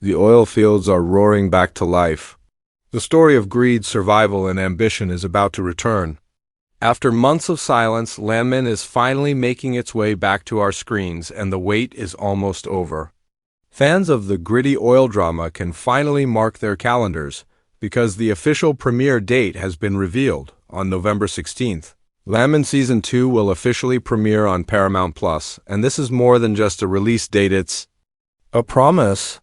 The oil fields are roaring back to life. The story of greed, survival, and ambition is about to return. After months of silence, Landman is finally making its way back to our screens, and the wait is almost over. Fans of the gritty oil drama can finally mark their calendars, because the official premiere date has been revealed on November 16th. Landman Season 2 will officially premiere on Paramount+, and this is more than just a release date, it's a promise.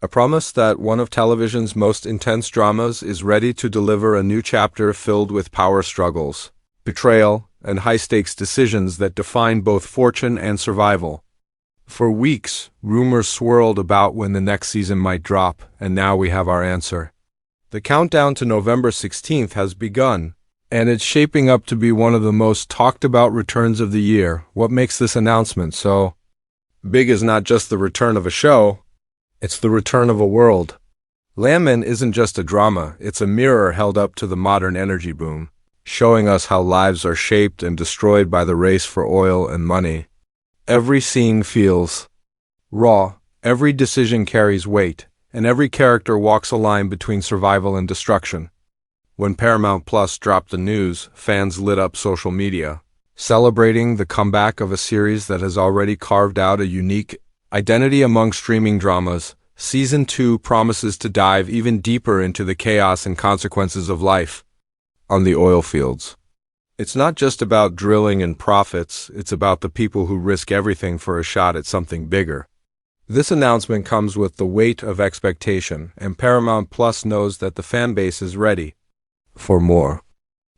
A promise that one of television's most intense dramas is ready to deliver a new chapter filled with power struggles, betrayal, and high-stakes decisions that define both fortune and survival. For weeks, rumors swirled about when the next season might drop, and now we have our answer. The countdown to November 16th has begun, and it's shaping up to be one of the most talked-about returns of the year. What makes this announcement so big is not just the return of a show, it's the return of a world. Landman isn't just a drama, it's a mirror held up to the modern energy boom, showing us how lives are shaped and destroyed by the race for oil and money. Every scene feels raw, every decision carries weight, and every character walks a line between survival and destruction. When Paramount Plus dropped the news, fans lit up social media, celebrating the comeback of a series that has already carved out a unique identity among streaming dramas. Season 2 promises to dive even deeper into the chaos and consequences of life on the oil fields. It's not just about drilling and profits, it's about the people who risk everything for a shot at something bigger. This announcement comes with the weight of expectation, and Paramount Plus knows that the fan base is ready for more.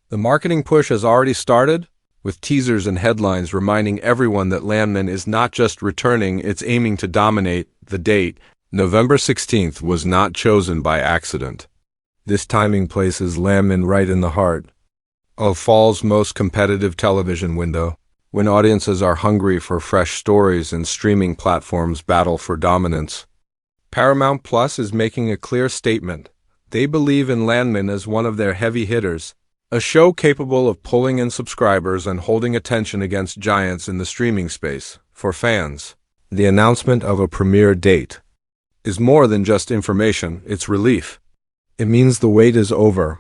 The marketing push has already started, with teasers and headlines reminding everyone that Landman is not just returning, it's aiming to dominate. The date, November 16th, was not chosen by accident. This timing places Landman right in the heart of fall's most competitive television window, when audiences are hungry for fresh stories and streaming platforms battle for dominance. Paramount Plus is making a clear statement. They believe in Landman as one of their heavy hitters, a show capable of pulling in subscribers and holding attention against giants in the streaming space. For fans, the announcement of a premiere date is more than just information, it's relief. It means the wait is over.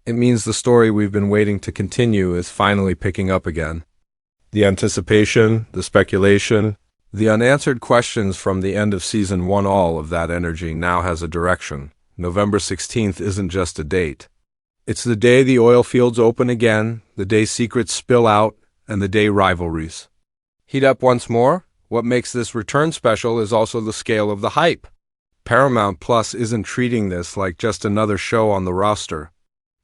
It means the story we've been waiting to continue is finally picking up again. The anticipation, the speculation, the unanswered questions from the end of Season 1, all of that energy now has a direction. November 16th isn't just a date. It's the day the oil fields open again, the day secrets spill out, and the day rivalries heat up once more. What makes this return special is also the scale of the hype. Paramount Plus isn't treating this like just another show on the roster.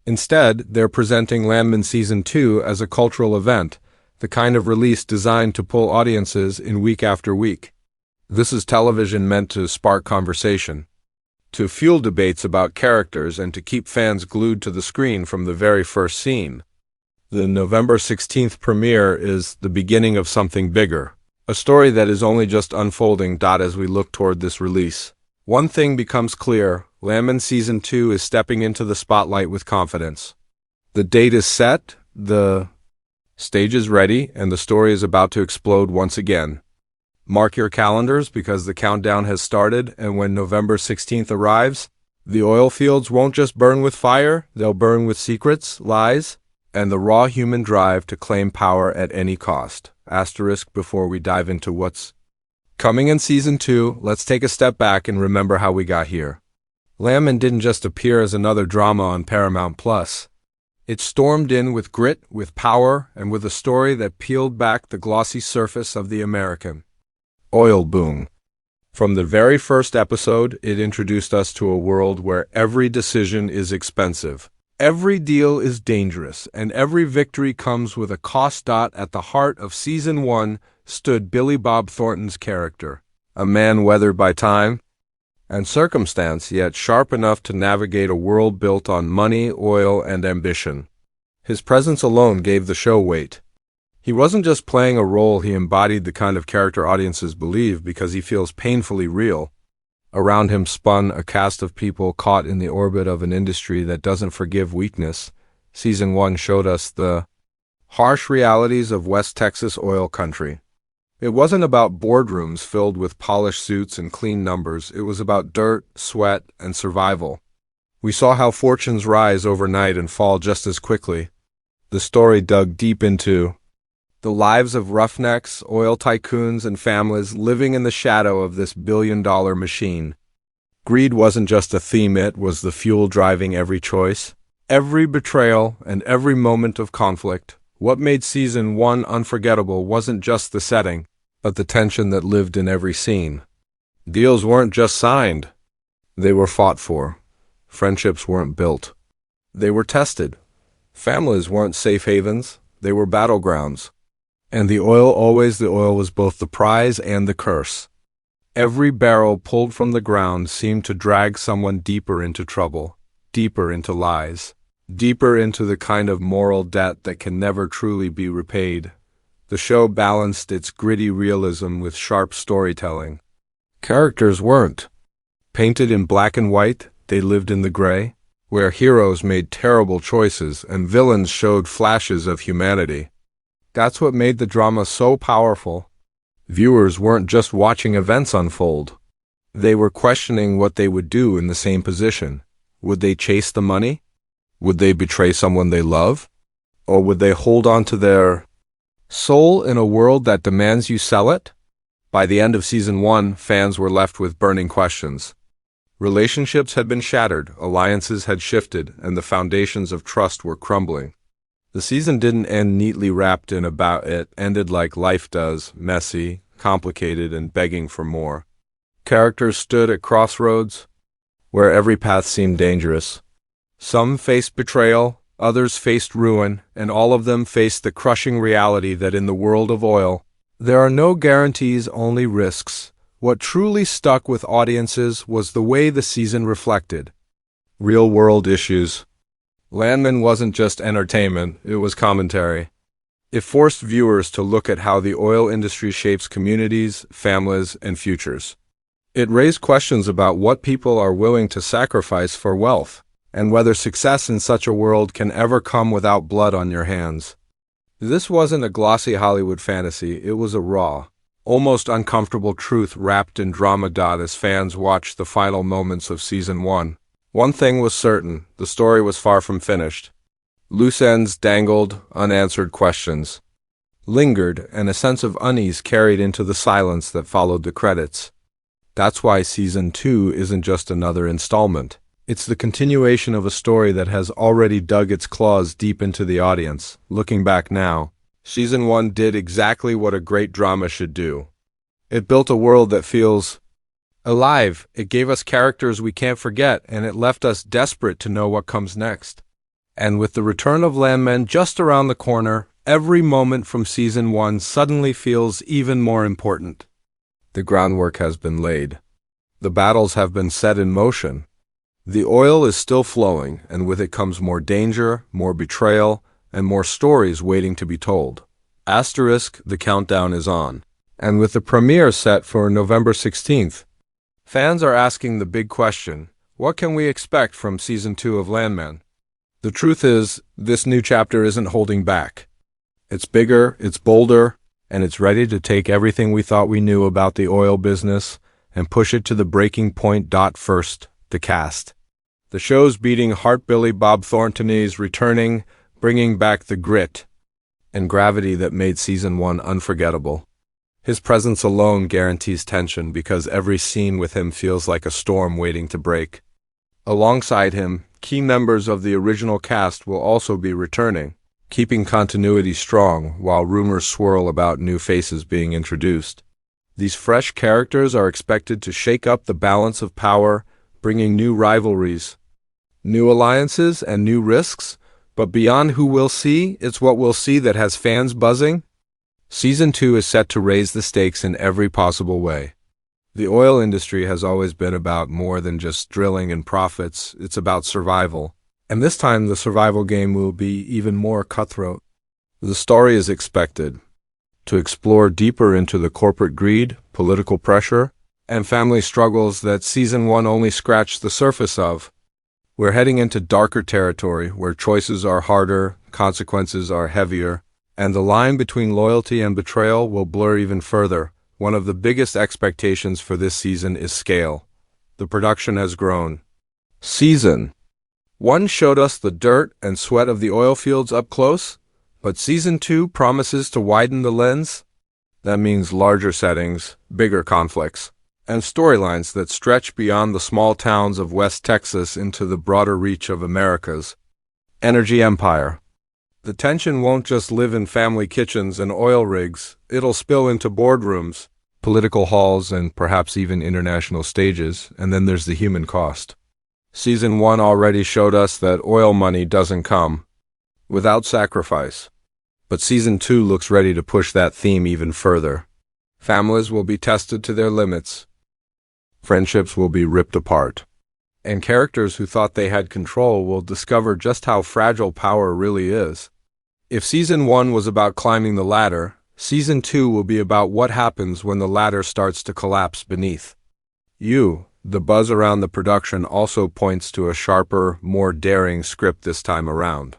Instead, they're presenting Landman Season 2 as a cultural event, the kind of release designed to pull audiences in week after week. This is television meant to spark conversation, to fuel debates about characters, and to keep fans glued to the screen from the very first scene. The November 16th premiere is the beginning of something bigger, a story that is only just unfolding. As we look toward this release, one thing becomes clear: Landman Season 2 is stepping into the spotlight with confidence. The date is set, the stage is ready, and the story is about to explode once again. Mark your calendars, because the countdown has started, and when November 16th arrives, the oil fields won't just burn with fire, they'll burn with secrets, lies, and the raw human drive to claim power at any cost. Before we dive into what's coming in Season 2, let's take a step back and remember how we got here. Landman didn't just appear as another drama on Paramount Plus. It stormed in with grit, with power, and with a story that peeled back the glossy surface of the American oil boom. From the very first episode, it introduced us to a world where every decision is expensive, every deal is dangerous, and every victory comes with a cost. At the heart of Season 1 stood Billy Bob Thornton's character, a man weathered by time and circumstance, yet sharp enough to navigate a world built on money, oil, and ambition. His presence alone gave the show weight. He wasn't just playing a role, he embodied the kind of character audiences believe because he feels painfully real. Around him spun a cast of people caught in the orbit of an industry that doesn't forgive weakness. Season 1 showed us the harsh realities of West Texas oil country. It wasn't about boardrooms filled with polished suits and clean numbers. It was about dirt, sweat, and survival. We saw how fortunes rise overnight and fall just as quickly. The story dug deep into the lives of roughnecks, oil tycoons, and families living in the shadow of this billion-dollar machine. Greed wasn't just a theme, it was the fuel driving every choice, every betrayal, and every moment of conflict. What made Season 1 unforgettable wasn't just the setting, but the tension that lived in every scene. Deals weren't just signed, they were fought for. Friendships weren't built, they were tested. Families weren't safe havens, they were battlegrounds. And the oil was both the prize and the curse. Every barrel pulled from the ground seemed to drag someone deeper into trouble, deeper into lies, deeper into the kind of moral debt that can never truly be repaid. The show balanced its gritty realism with sharp storytelling. Characters weren't painted in black and white, they lived in the gray, where heroes made terrible choices and villains showed flashes of humanity. That's what made the drama so powerful. Viewers weren't just watching events unfold. They were questioning what they would do in the same position. Would they chase the money? Would they betray someone they love? Or would they hold on to their soul in a world that demands you sell it? By the end of Season 1, fans were left with burning questions. Relationships had been shattered, alliances had shifted, and the foundations of trust were crumbling. The season didn't end neatly wrapped in about it, ended like life does, messy, complicated, and begging for more. Characters stood at crossroads, where every path seemed dangerous. Some faced betrayal, others faced ruin, and all of them faced the crushing reality that in the world of oil, there are no guarantees, only risks. What truly stuck with audiences was the way the season reflected real-world issues. Landman wasn't just entertainment, it was commentary. It forced viewers to look at how the oil industry shapes communities, families, and futures. It raised questions about what people are willing to sacrifice for wealth, and whether success in such a world can ever come without blood on your hands. This wasn't a glossy Hollywood fantasy, it was a raw, almost uncomfortable truth wrapped in drama. As fans watched the final moments of Season 1, one thing was certain, the story was far from finished. Loose ends dangled, unanswered questions lingered, and a sense of unease carried into the silence that followed the credits. That's why Season 2 isn't just another installment. It's the continuation of a story that has already dug its claws deep into the audience. Looking back now, Season 1 did exactly what a great drama should do. It built a world that feels alive, it gave us characters we can't forget, and it left us desperate to know what comes next. And with the return of Landman just around the corner, every moment from Season 1 suddenly feels even more important. The groundwork has been laid. The battles have been set in motion. The oil is still flowing, and with it comes more danger, more betrayal, and more stories waiting to be told. Asterisk, the countdown is on. And with the premiere set for November 16th, fans are asking the big question, what can we expect from Season 2 of Landman? The truth is, this new chapter isn't holding back. It's bigger, it's bolder, and it's ready to take everything we thought we knew about the oil business and push it to the breaking point. First, the cast. The show's beating heart. Bob Thornton is returning, bringing back the grit and gravity that made Season 1 unforgettable. His presence alone guarantees tension because every scene with him feels like a storm waiting to break. Alongside him, key members of the original cast will also be returning, keeping continuity strong while rumors swirl about new faces being introduced. These fresh characters are expected to shake up the balance of power, bringing new rivalries, new alliances, and new risks. But beyond who we'll see, it's what we'll see that has fans buzzing. Season 2 is set to raise the stakes in every possible way. The oil industry has always been about more than just drilling and profits, it's about survival. And this time the survival game will be even more cutthroat. The story is expected to explore deeper into the corporate greed, political pressure, and family struggles that Season 1 only scratched the surface of. We're heading into darker territory where choices are harder, consequences are heavier, And the line between loyalty and betrayal will blur even further. One of the biggest expectations for this season is scale. The production has grown. Season 1 showed us the dirt and sweat of the oil fields up close, but Season 2 promises to widen the lens. That means larger settings, bigger conflicts, and storylines that stretch beyond the small towns of West Texas into the broader reach of America's energy empire. The tension won't just live in family kitchens and oil rigs, it'll spill into boardrooms, political halls, and perhaps even international stages, and then there's the human cost. Season 1 already showed us that oil money doesn't come without sacrifice. But Season 2 looks ready to push that theme even further. Families will be tested to their limits. Friendships will be ripped apart. And characters who thought they had control will discover just how fragile power really is. If Season 1 was about climbing the ladder, Season 2 will be about what happens when the ladder starts to collapse beneath you. The buzz around the production also points to a sharper, more daring script this time around.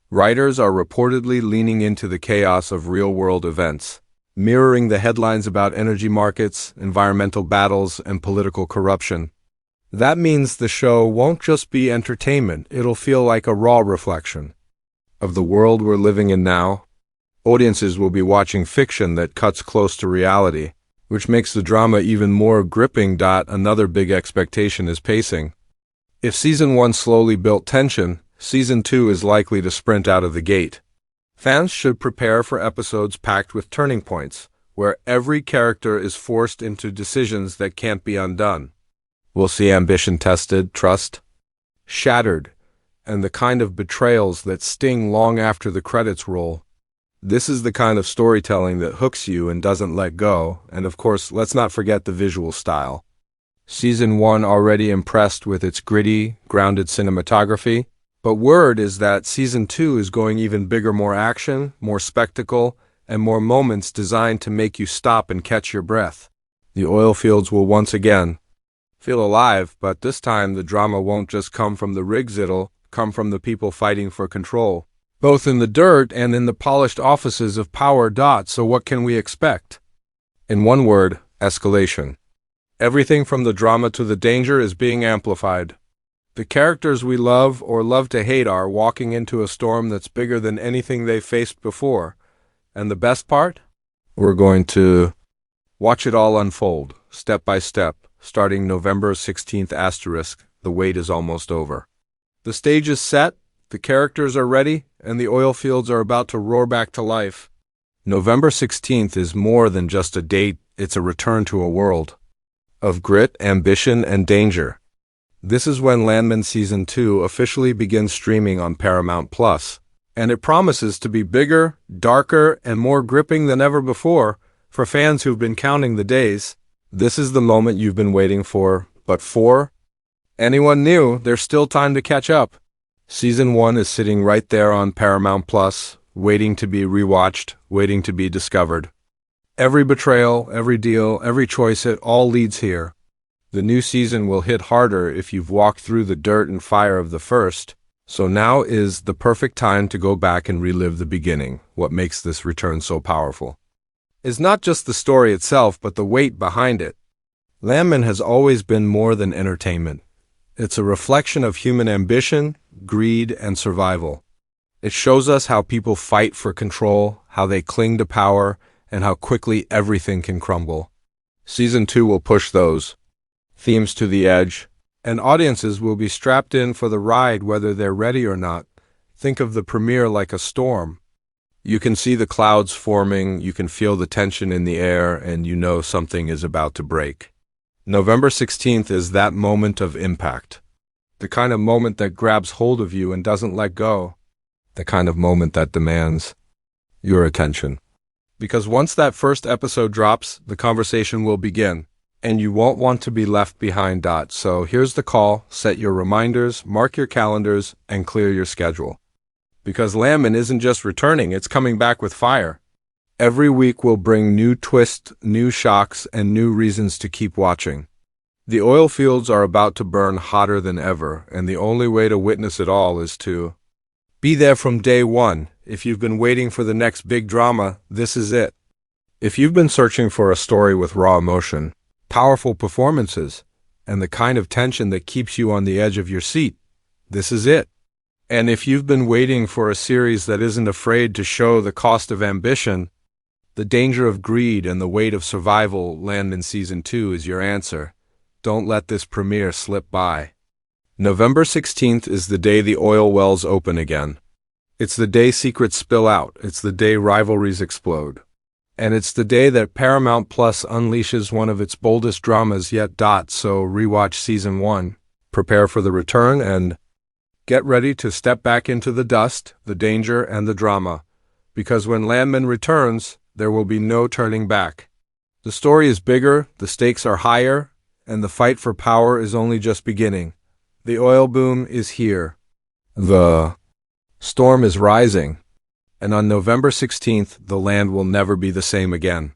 Writers are reportedly leaning into the chaos of real-world events, mirroring the headlines about energy markets, environmental battles, and political corruption. That means the show won't just be entertainment, it'll feel like a raw reflection of the world we're living in now. Audiences will be watching fiction that cuts close to reality, which makes the drama even more gripping. Another big expectation is pacing. If Season 1 slowly built tension, Season 2 is likely to sprint out of the gate. Fans should prepare for episodes packed with turning points, where every character is forced into decisions that can't be undone. We'll see ambition tested, trust shattered, and the kind of betrayals that sting long after the credits roll. This is the kind of storytelling that hooks you and doesn't let go, and of course, let's not forget the visual style. Season 1 already impressed with its gritty, grounded cinematography, but word is that Season 2 is going even bigger, more action, more spectacle, and more moments designed to make you stop and catch your breath. The oil fields will once again feel alive, but this time the drama won't just come from the rigs, it'll come from the people fighting for control, both in the dirt and in the polished offices of power. So what can we expect? In one word, escalation. Everything from the drama to the danger is being amplified. The characters we love or love to hate are walking into a storm that's bigger than anything they've faced before. And the best part? We're going to watch it all unfold, step by step, starting November 16th *. The wait is almost over. The stage is set, the characters are ready, and the oil fields are about to roar back to life. November 16th is more than just a date, it's a return to a world of grit, ambition, and danger. This is when Landman Season 2 officially begins streaming on Paramount+, and it promises to be bigger, darker, and more gripping than ever before. For fans who've been counting the days, this is the moment you've been waiting for. But for anyone new, there's still time to catch up. Season 1 is sitting right there on Paramount+, waiting to be rewatched, waiting to be discovered. Every betrayal, every deal, every choice, it all leads here. The new season will hit harder if you've walked through the dirt and fire of the first, so now is the perfect time to go back and relive the beginning. What makes this return so powerful is not just the story itself, but the weight behind it. Landman has always been more than entertainment. It's a reflection of human ambition, greed, and survival. It shows us how people fight for control, how they cling to power, and how quickly everything can crumble. Season 2 will push those themes to the edge, and audiences will be strapped in for the ride whether they're ready or not. Think of the premiere like a storm. You can see the clouds forming, you can feel the tension in the air, and you know something is about to break. November 16th is that moment of impact. The kind of moment that grabs hold of you and doesn't let go. The kind of moment that demands your attention. Because once that first episode drops, the conversation will begin, and you won't want to be left behind. So here's the call: set your reminders, mark your calendars, and clear your schedule. Because Landman isn't just returning, it's coming back with fire. Every week will bring new twists, new shocks, and new reasons to keep watching. The oil fields are about to burn hotter than ever, and the only way to witness it all is to be there from day one. If you've been waiting for the next big drama, this is it. If you've been searching for a story with raw emotion, powerful performances, and the kind of tension that keeps you on the edge of your seat, this is it. And if you've been waiting for a series that isn't afraid to show the cost of ambition, the danger of greed, and the weight of survival, Landman Season 2 is your answer. Don't let this premiere slip by. November 16th is the day the oil wells open again. It's the day secrets spill out. It's the day rivalries explode. And it's the day that Paramount Plus unleashes one of its boldest dramas yet. So rewatch Season 1, prepare for the return, and get ready to step back into the dust, the danger, and the drama. Because when Landman returns, there will be no turning back. The story is bigger, the stakes are higher, and the fight for power is only just beginning. The oil boom is here. The storm is rising. And on November 16th, the land will never be the same again.